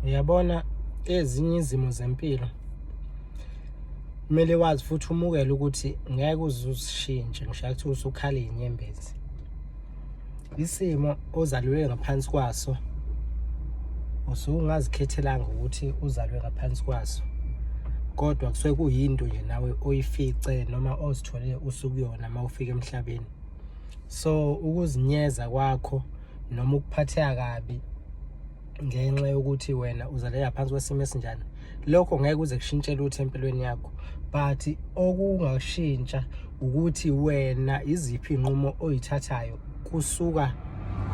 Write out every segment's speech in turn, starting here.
Uyabona ezinye izimo zempilo kumele wazi futhi umukele ukuthi ngeke uzushintshe ngishaya ukuthi usukhale inyembezi. Isimo ozalwe ngaphansi kwaso usungazikhethelanga ukuthi uzalwe ngaphansi kwaso, kodwa kusuke kuyinto nje nawe oyifice noma ozithole usukuyona mawufika emhlabeni. So ukuzinyeza kwakho noma ukuphatheka kabi ngenxa yokuthi wena uzalwe ngaphansi kwesimo esinjani, lokho ngeke kuze kushintshele lutho empilweni yakho. But okungashintsha ukuthi wena iziphi inqumo oyithathayo kusuka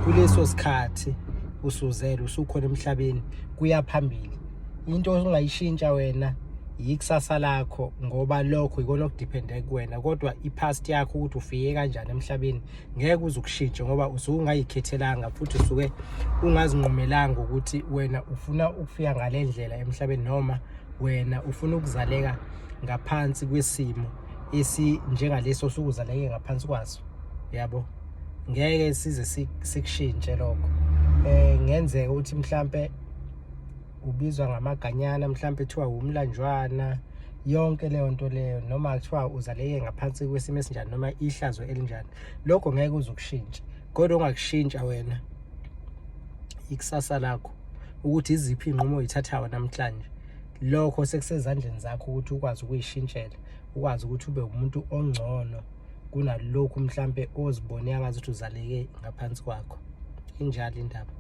kuleso sikhathi usuzela usukhona emhlabeni kuya phambili. Into ongayishintsha wena yikusasa lakho, ngoba lokho ikona okudepende kuwena, kodwa ipast yakho ukuthi ufike kanjani emhlabeni ngeke uzukushintsha ngoba usuke ungayikhethelanga futhi usuke ungazinqumelanga ukuthi wena ufuna ukufika ngale ndlela emhlabeni noma wena ufuna ukuzaleka ngaphansi kwesimo esinjengaleso osukuzaleke ngaphansi kwaso. Yabo, ngeke size sikushintshe lokho. Ngenzeka ukuthi mhlambe ubizwa ngamaganyana, mhlambe kuthiwa umlanjwana, yonke leyo nto leyo, noma kuthiwa uzaleke ngaphansi kwesimo esinjani noma ihlazo elinjani, lokho ngeke uzukushintsha. Kodwa ongakushintsha wena ikusasa lakho, ukuthi iziphi inqumo oyithathayo namhlanje. Lokho sekusezandleni zakho ukuthi ukwazi ukuyishintshela, ukwazi ukuthi ube umuntu ongcono kunalokhu mhlambe ozibone angazuthi uzaleke ngaphansi kwakho. Injalo indaba.